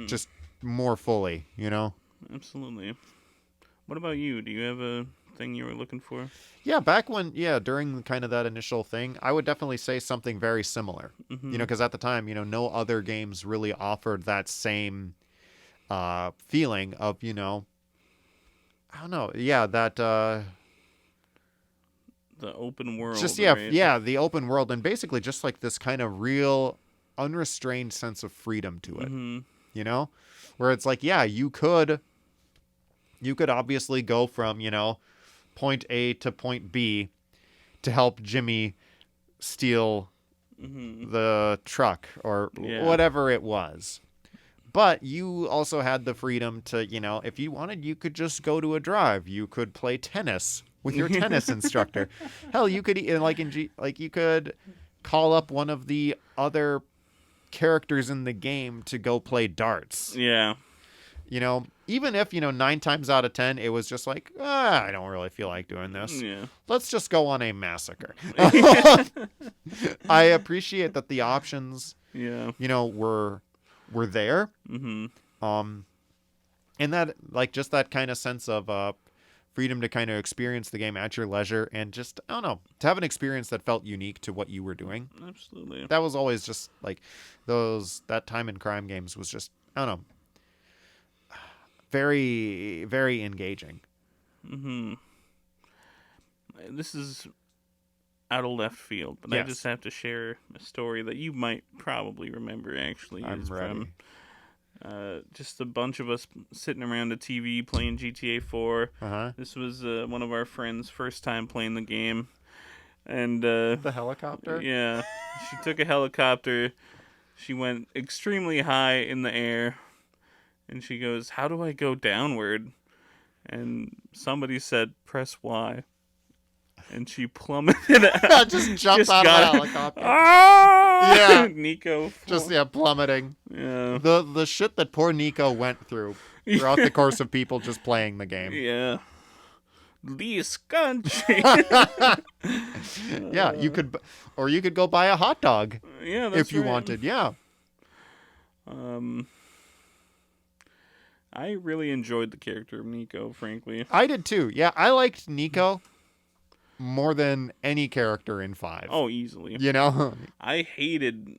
just more fully, you know? Absolutely. What about you? Do you have a thing you were looking for? Yeah, back when, during kind of that initial thing, I would definitely say something very similar. You know, because at the time, you know, no other games really offered that same feeling of, you know, I don't know, that... the open world. Just, right? the open world, and basically just like this kind of real, unrestrained sense of freedom to it, you know? Where it's like, you could obviously go from, you know, point A to point B to help Jimmy steal the truck or whatever it was. But you also had the freedom to, you know, if you wanted, you could just go to a drive. You could play tennis with your tennis instructor. Hell, you could, you could call up one of the other characters in the game to go play darts. Yeah. You know, even if, you know, 9 times out of 10, it was just like, I don't really feel like doing this. Yeah. Let's just go on a massacre. I appreciate that the options, you know, were there. And that, like, just that kind of sense of freedom to kind of experience the game at your leisure and just, I don't know, to have an experience that felt unique to what you were doing. Absolutely. That was always just, like, that time in crime games was just, I don't know, very, very engaging. This is out of left field, but I just have to share a story that you might probably remember, actually. I'm ready. From just a bunch of us sitting around a TV playing GTA 4. This was one of our friends' first time playing the game. And the helicopter? Yeah. She took a helicopter. She went extremely high in the air. And she goes, "How do I go downward?" And somebody said, "Press Y." And she plummeted out. Just jumped out of the helicopter. Ah! Yeah. Nico. Just, plummeting. Yeah. The shit that poor Nico went through throughout the course of people just playing the game. Yeah. This country. Yeah, you could go buy a hot dog. Yeah, that's if you right. wanted. Yeah. I really enjoyed the character of Nico, frankly. I did too. Yeah, I liked Nico more than any character in 5. Oh, easily. You know? I hated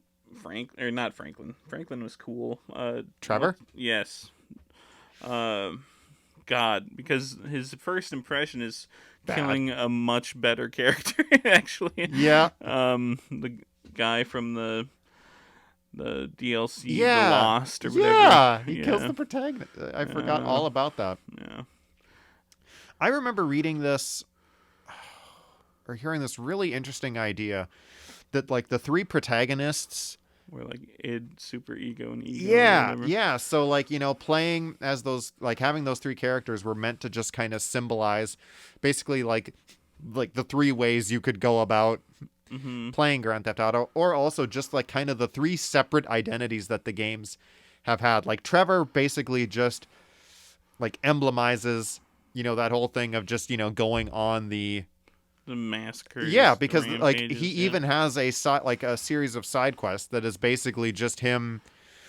not Franklin. Franklin was cool. Trevor? Yes. God, because his first impression is Bad. killing a much better character, actually. Yeah. The guy from the DLC, Yeah. The Lost, or whatever. Yeah, he kills the protagonist. I forgot all about that. Yeah. I remember reading this, or hearing this really interesting idea that, like, the 3 protagonists... Where, like, id, super ego, and ego. Yeah. So, like, playing as those, like, having those 3 characters were meant to just kind of symbolize basically, like the 3 ways you could go about playing Grand Theft Auto, or also just, like, kind of the 3 separate identities that the games have had. Like, Trevor basically just, like, emblemizes, that whole thing of just, going on the massacres. Yeah, because like he even has a series of side quests that is basically just him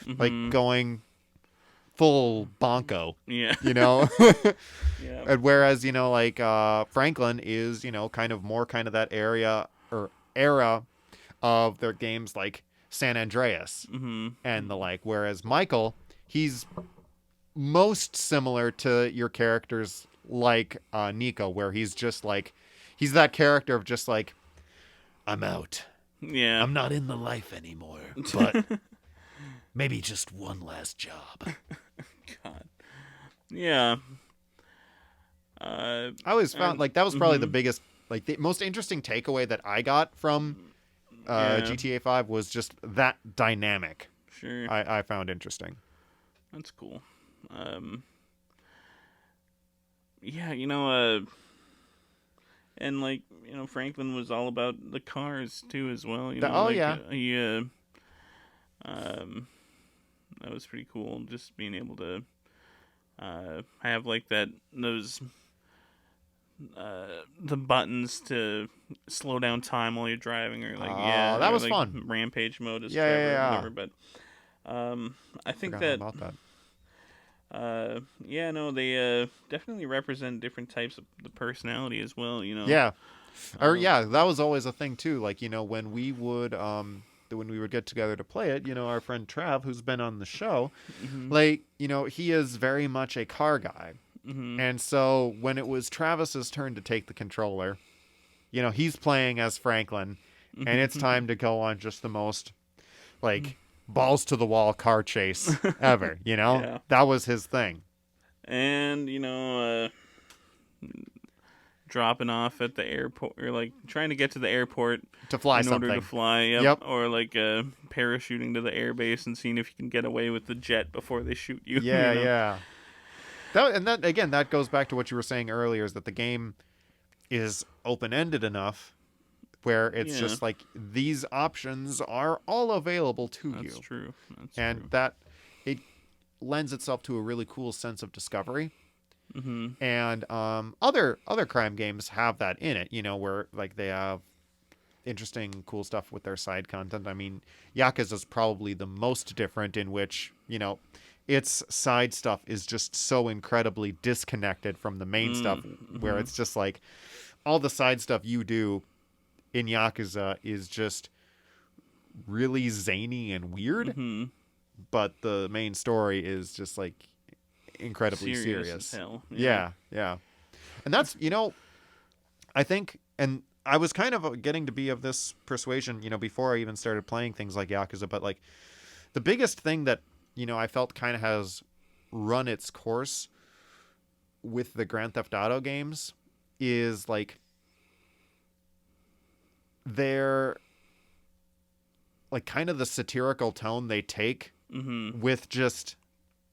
like going full bonko. Yeah. Yeah. And whereas, like Franklin is, kind of more kind of that era of their games like San Andreas and the like, whereas Michael, he's most similar to your characters like Nico, where he's just like he's that character of just like, I'm out. Yeah. I'm not in the life anymore, but maybe just one last job. God. Yeah. I always found like that was probably the biggest, like the most interesting takeaway that I got from GTA 5 was just that dynamic. Sure. I found interesting. That's cool. Yeah, and like, Franklin was all about the cars too as well. That was pretty cool. Just being able to have like those the buttons to slow down time while you're driving, or like that was like fun. Rampage mode as Yeah. whatever. But I think that about that. They definitely represent different types of the personality as well, Yeah. That was always a thing too. Like, when we would get together to play it, our friend Trav, who's been on the show, like, he is very much a car guy. And so when it was Travis's turn to take the controller, he's playing as Franklin, and it's time to go on just the most, like, balls to the wall car chase ever, Yeah. That was his thing. And dropping off at the airport, or like trying to get to the airport to fly in something. Order to fly. Yep. Or like parachuting to the airbase and seeing if you can get away with the jet before they shoot you. Yeah. That goes back to what you were saying earlier, is that the game is open-ended enough where it's just like these options are all available to you. That's true. That it lends itself to a really cool sense of discovery. And other crime games have that in it, where like they have interesting, cool stuff with their side content. I mean, Yakuza is probably the most different, in which its side stuff is just so incredibly disconnected from the main stuff, where it's just like all the side stuff you do in Yakuza is just really zany and weird, but the main story is just like incredibly serious. As hell. Yeah. And that's, I think, and I was kind of getting to be of this persuasion, before I even started playing things like Yakuza, but like the biggest thing that, I felt kind of has run its course with the Grand Theft Auto games is like their, like, kind of the satirical tone they take with just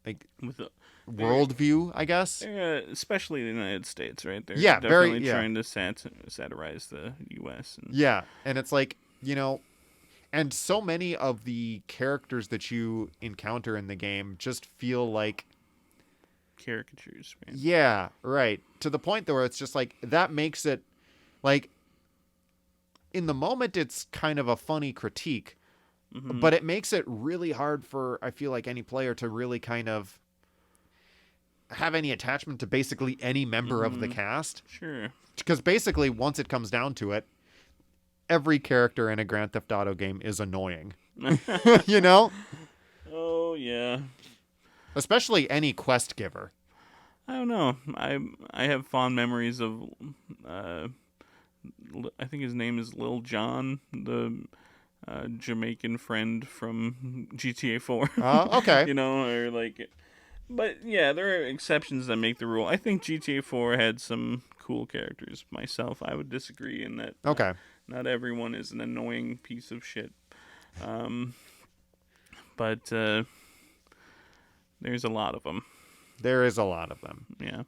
like with the worldview, I guess. Especially in the United States, right? They're definitely trying to satirize the U.S. And it's like, and so many of the characters that you encounter in the game just feel like caricatures. Right? Yeah, right. To the point where it's just like, that makes it like, in the moment it's kind of a funny critique, but it makes it really hard for, I feel like, any player to really kind of have any attachment to basically any member of the cast. Sure. Because basically, once it comes down to it, every character in a Grand Theft Auto game is annoying. You know? Oh, yeah. Especially any quest giver. I don't know. I have fond memories of, I think his name is Lil Jon, the Jamaican friend from GTA 4. Okay. You know, or like... But, yeah, there are exceptions that make the rule. I think GTA 4 had some cool characters. Myself, I would disagree in that Okay. not everyone is an annoying piece of shit. But there's a lot of them. There is a lot of them. Yeah.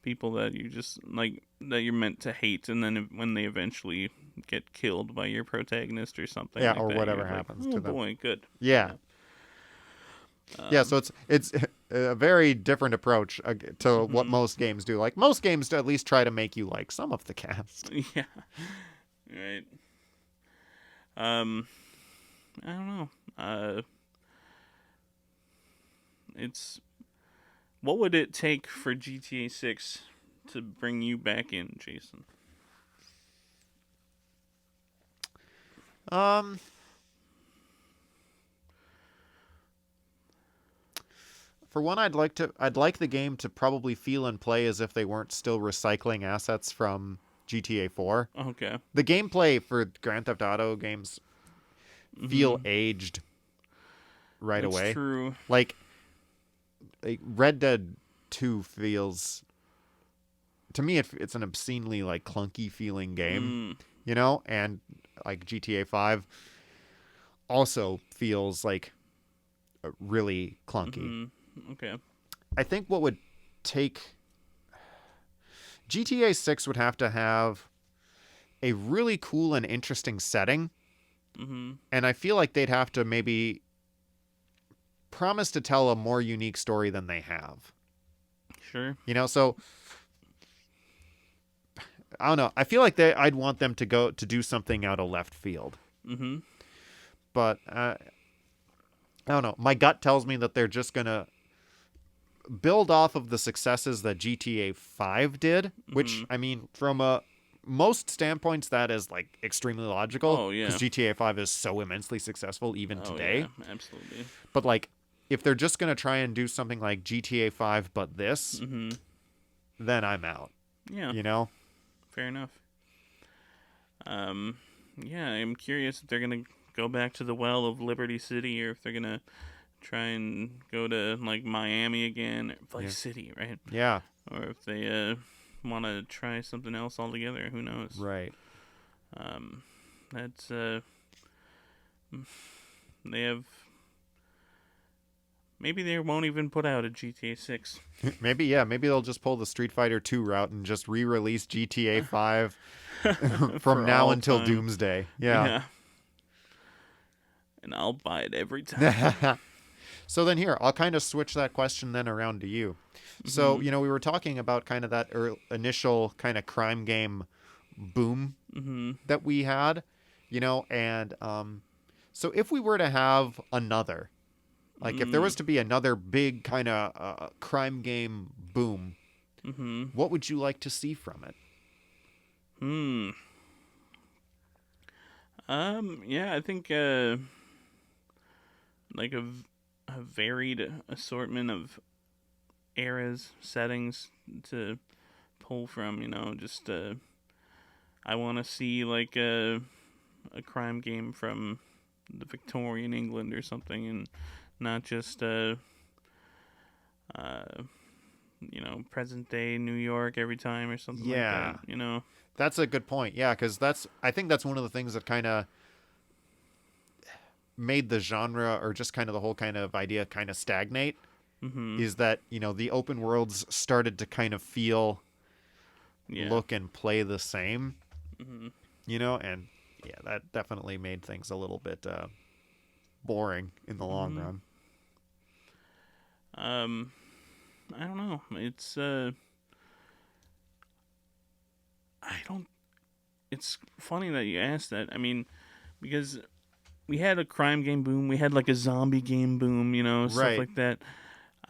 People that you just, like, that you're meant to hate, and then when they eventually get killed by your protagonist or something Yeah, like or that, whatever you're happens like, to oh, them. boy, good. Yeah. Yeah, so it's a very different approach to what most games do. Like, most games at least try to make you like some of the cast. Yeah. Right. I don't know. It's... What would it take for GTA 6 to bring you back in, Jason? For one, I'd like the game to probably feel and play as if they weren't still recycling assets from GTA 4. Okay. The gameplay for Grand Theft Auto games feel aged right That's away. true. Like Red Dead 2 feels, to me, it's an obscenely like clunky feeling game, you know, and like GTA 5 also feels like really clunky. Okay. I think what would take GTA 6 would have to have a really cool and interesting setting. And I feel like they'd have to maybe promise to tell a more unique story than they have. Sure. You know, so I don't know. I feel like I'd want them to do something out of left field. But I don't know. My gut tells me that they're just going to build off of the successes that GTA 5 did, which, I mean, from most standpoints, that is like extremely logical. Oh, yeah. Because GTA 5 is so immensely successful even today. Yeah, absolutely. But like, if they're just going to try and do something like GTA 5 but this, then I'm out. Yeah. You know? Fair enough. Yeah, I'm curious if they're going to go back to the well of Liberty City, or if they're going to try and go to, like, Miami again, or Vice City, right? Yeah. Or if they want to try something else altogether. Who knows? Right. That's, they have... Maybe they won't even put out a GTA 6. Maybe they'll just pull the Street Fighter 2 route and just re-release GTA 5 from now until time. Doomsday. Yeah. And I'll buy it every time. So then here, I'll kind of switch that question then around to you. So, you know, we were talking about kind of that initial kind of crime game boom that we had, you know, and so if we were to have another, like if there was to be another big kind of crime game boom, what would you like to see from it? Yeah, I think like a varied assortment of eras, settings to pull from, you know, just I want to see like a crime game from the Victorian England or something, and not just you know, present day New York every time or something like that, you know. That's a good point. Yeah, cuz I think that's one of the things that kind of made the genre, or just kind of the whole kind of idea, kind of stagnate, is that, you know, the open worlds started to kind of feel, look and play the same, you know, and yeah, that definitely made things a little bit boring in the long run. I don't know. It's it's funny that you asked that. I mean, because we had a crime game boom, we had like a zombie game boom, you know, stuff like that.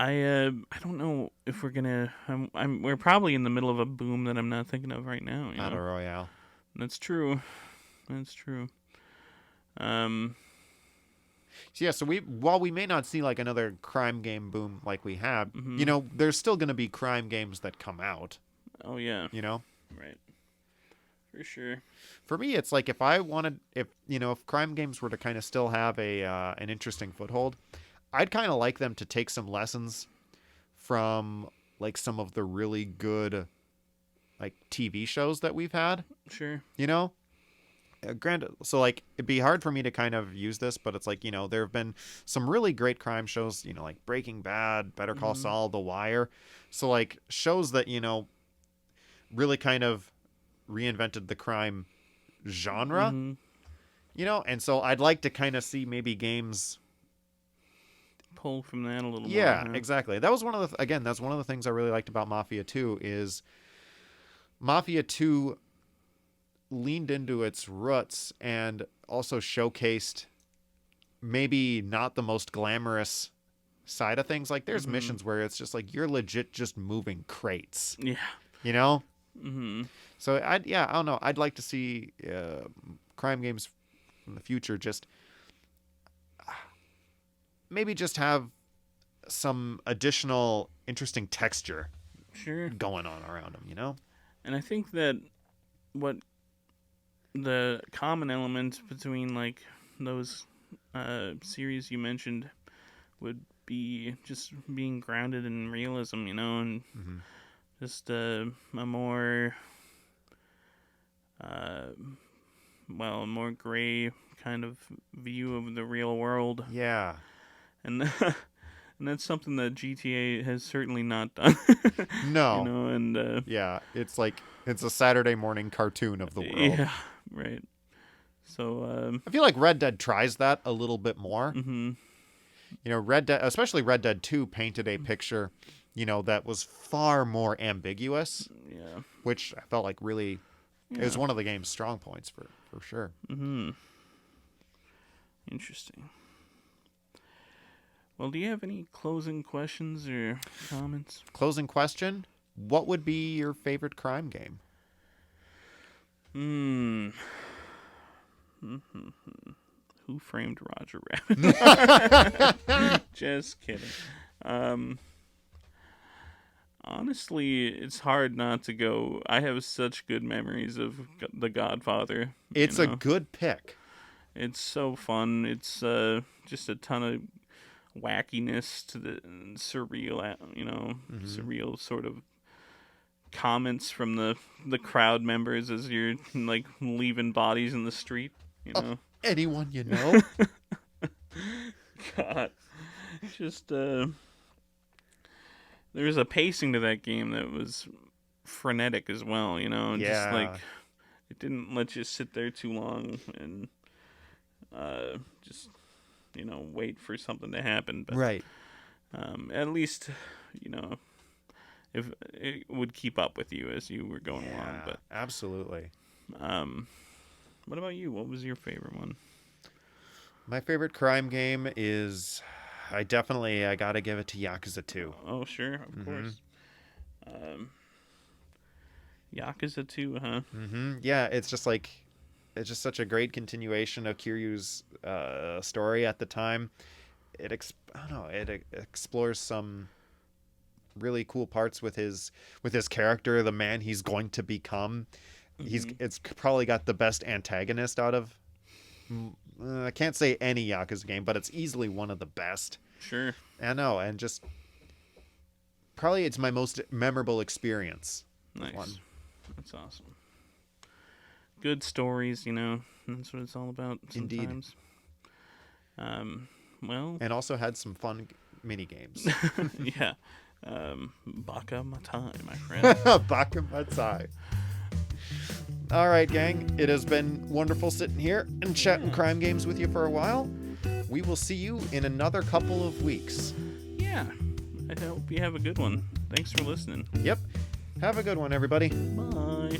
I don't know if we're gonna. We're probably in the middle of a boom that I'm not thinking of right now. You Battle know? Royale. That's true. That's true. So, yeah, so while we may not see like another crime game boom like we have, Mm-hmm. there's still going to be crime games that come out. Oh yeah. Right. For sure. For me, it's like if crime games were to kind of still have an interesting foothold, I'd kind of like them to take some lessons from like some of the really good like TV shows that we've had. Sure. Granted, so like it'd be hard for me to kind of use this, but it's like there have been some really great crime shows, like Breaking Bad, Better Call Saul, The Wire. So like shows that really kind of reinvented the crime genre. And so I'd like to kind of see maybe games pull from that a little more. Yeah, exactly. That was that's one of the things I really liked about Mafia 2 is Mafia 2 leaned into its roots and also showcased maybe not the most glamorous side of things. Like there's missions where it's just like you're legit just moving crates. Yeah. So I don't know. I'd like to see crime games in the future just maybe just have some additional interesting texture going on around them, And I think that what the common element between like those series you mentioned would be just being grounded in realism, and just a more a more gray kind of view of the real world. Yeah. And and that's something that GTA has certainly not done. No. And yeah, it's like it's a Saturday morning cartoon of the world. Yeah, right. So I feel like Red Dead tries that a little bit more. Red Dead, especially Red Dead 2, painted a picture, that was far more ambiguous. Yeah. Which I felt like really is one of the game's strong points for sure. Interesting. Well, do you have any closing questions or comments? Closing question: what would be your favorite crime game? Who Framed Roger Rabbit? Just kidding. Honestly, it's hard not to go. I have such good memories of The Godfather. It's a good pick. It's so fun. It's just a ton of wackiness to the surreal, surreal sort of comments from the crowd members as you're like leaving bodies in the street. Anyone you know. God, just there's a pacing to that game that was frenetic as well. Just like it didn't let you sit there too long and just wait for something to happen. But, right. At least if it would keep up with you as you were going along. But absolutely. What about you? What was your favorite one? My favorite crime game is I gotta give it to Yakuza 2. Oh, sure, of course. Yakuza 2, huh? Yeah, it's just such a great continuation of Kiryu's story at the time. It explores some really cool parts with his character, the man he's going to become. It's probably got the best antagonist out of I can't say any Yakuza game, but it's easily one of the best. Sure. I know, and just probably it's my most memorable experience. Nice. That's awesome. Good stories, that's what it's all about sometimes. Indeed. Well, and also had some fun mini games. Yeah. Baka Matai, my friend. Baka Matai. All right, gang. It has been wonderful sitting here and chatting crime games with you for a while. We will see you in another couple of weeks. Yeah. I hope you have a good one. Thanks for listening. Yep. Have a good one, everybody. Bye.